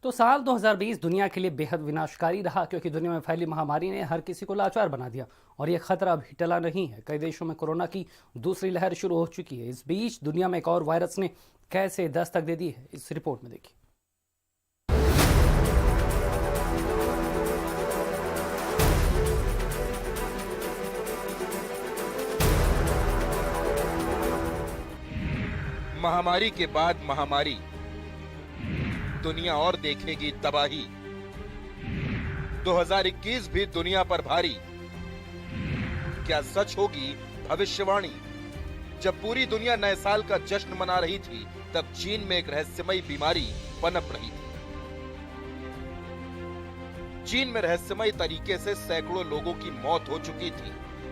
तो साल 2020 दुनिया के लिए बेहद विनाशकारी रहा क्योंकि दुनिया में फैली महामारी ने हर किसी को लाचार बना दिया और ये खतरा अभी टला नहीं है। कई देशों में कोरोना की दूसरी लहर शुरू हो चुकी है। इस बीच दुनिया में एक और वायरस ने कैसे दस्तक दे दी है, इस रिपोर्ट में देखिए। महामारी के बाद महामारी, दुनिया और देखेगी तबाही। 2021 भी दुनिया पर भारी, क्या सच होगी भविष्यवाणी? जब पूरी दुनिया नए साल का जश्न मना रही थी, तब चीन में एक रहस्यमयी बीमारी पनप रही थी। चीन में रहस्यमयी तरीके से सैकड़ों लोगों की मौत हो चुकी थी।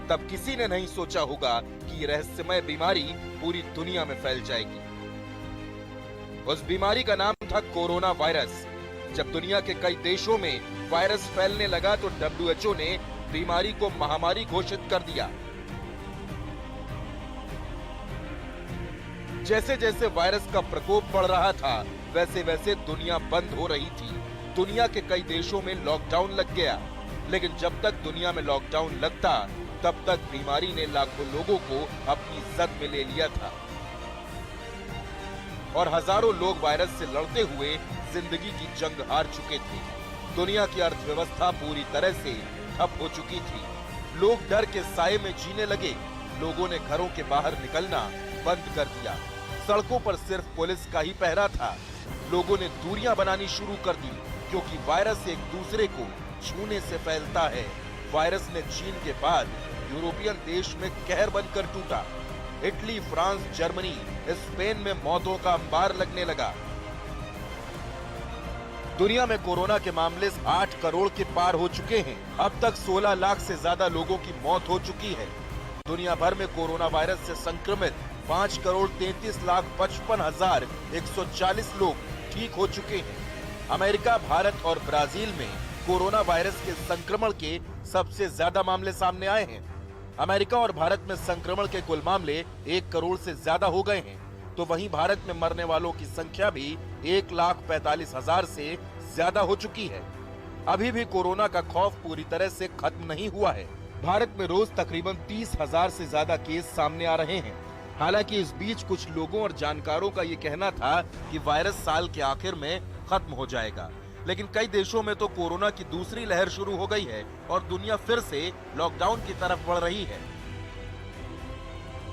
तब किसी ने नहीं सोचा होगा कि ये रहस्यमय बीमारी पूरी दुनिया में फैल जाएगी। उस बीमारी का नाम था कोरोना वायरस। जब दुनिया के कई देशों में वायरस फैलने लगा तो WHO ने बीमारी को महामारी घोषित कर दिया। जैसे जैसे वायरस का प्रकोप बढ़ रहा था, वैसे वैसे दुनिया बंद हो रही थी। दुनिया के कई देशों में लॉकडाउन लग गया, लेकिन जब तक दुनिया में लॉकडाउन लगता, तब तक बीमारी ने लाखों लोगों को अपनी जद में ले लिया था और हजारों लोग वायरस से लड़ते हुए जिंदगी की जंग हार चुके थे। दुनिया की अर्थव्यवस्था पूरी तरह से ठप हो चुकी थी। लोग डर के साए में जीने लगे। लोगों ने घरों के बाहर निकलना बंद कर दिया। सड़कों पर सिर्फ पुलिस का ही पहरा था। लोगों ने दूरियां बनानी शुरू कर दी, क्योंकि वायरस एक दूसरे को छूने से फैलता है। वायरस ने चीन के बाद यूरोपियन देश में कहर बनकर टूटा। इटली, फ्रांस, जर्मनी, स्पेन में मौतों का अंबार लगने लगा। दुनिया में कोरोना के मामले 8 करोड़ के पार हो चुके हैं। अब तक 16 लाख से ज्यादा लोगों की मौत हो चुकी है। दुनिया भर में कोरोना वायरस से संक्रमित 5 करोड़ 33 लाख 55 हजार 140 लोग ठीक हो चुके हैं। अमेरिका, भारत और ब्राजील में कोरोना वायरस के संक्रमण के सबसे ज्यादा मामले सामने आए हैं। अमेरिका और भारत में संक्रमण के कुल मामले 1 करोड़ से ज्यादा हो गए हैं, तो वहीं भारत में मरने वालों की संख्या भी 1,45,000 से ज्यादा हो चुकी है। अभी भी कोरोना का खौफ पूरी तरह से खत्म नहीं हुआ है। भारत में रोज तकरीबन 30,000 से ज्यादा केस सामने आ रहे हैं। हालांकि इस बीच कुछ लोगों और जानकारों का ये कहना था कि वायरस साल के आखिर में खत्म हो जाएगा, लेकिन कई देशों में तो कोरोना की दूसरी लहर शुरू हो गई है और दुनिया फिर से लॉकडाउन की तरफ बढ़ रही है।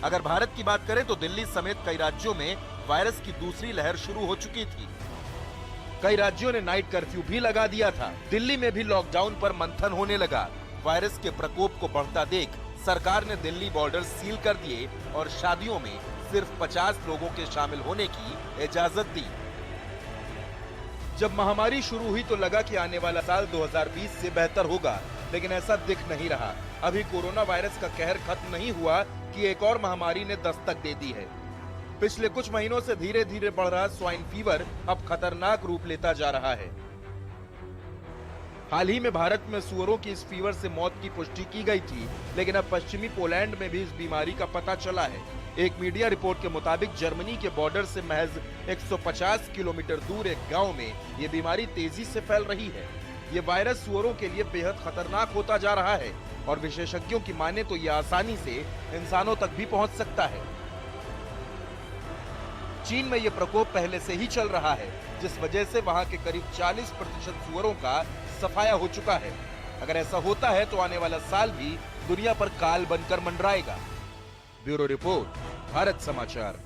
अगर भारत की बात करें तो दिल्ली समेत कई राज्यों में वायरस की दूसरी लहर शुरू हो चुकी थी। कई राज्यों ने नाइट कर्फ्यू भी लगा दिया था। दिल्ली में भी लॉकडाउन पर मंथन होने लगा। वायरस के प्रकोप को बढ़ता देख सरकार ने दिल्ली बॉर्डर सील कर दिए और शादियों में सिर्फ 50 लोगों के शामिल होने की इजाजत दी। जब महामारी शुरू हुई तो लगा कि आने वाला साल 2020 से बेहतर होगा, लेकिन ऐसा दिख नहीं रहा। अभी कोरोना वायरस का कहर खत्म नहीं हुआ कि एक और महामारी ने दस्तक दे दी है। पिछले कुछ महीनों से धीरे धीरे बढ़ रहा स्वाइन फीवर अब खतरनाक रूप लेता जा रहा है। हाल ही में भारत में सुअरों की इस फीवर से मौत की पुष्टि की गई थी, लेकिन अब पश्चिमी पोलैंड में भी इस बीमारी का पता चला है। एक मीडिया रिपोर्ट के मुताबिक जर्मनी के बॉर्डर से महज 150 किलोमीटर दूर एक गांव में ये बीमारी तेजी से फैल रही है। ये वायरस सुअरों के लिए बेहद खतरनाक होता जा रहा है और विशेषज्ञों की माने तो ये आसानी से इंसानों तक भी पहुंच सकता है। चीन में ये प्रकोप पहले से ही चल रहा है, जिस वजह से वहां के करीब 40% सुअरों का सफाया हो चुका है। अगर ऐसा होता है तो आने वाला साल भी दुनिया पर काल बनकर मंडराएगा। ब्यूरो रिपोर्ट, भारत समाचार।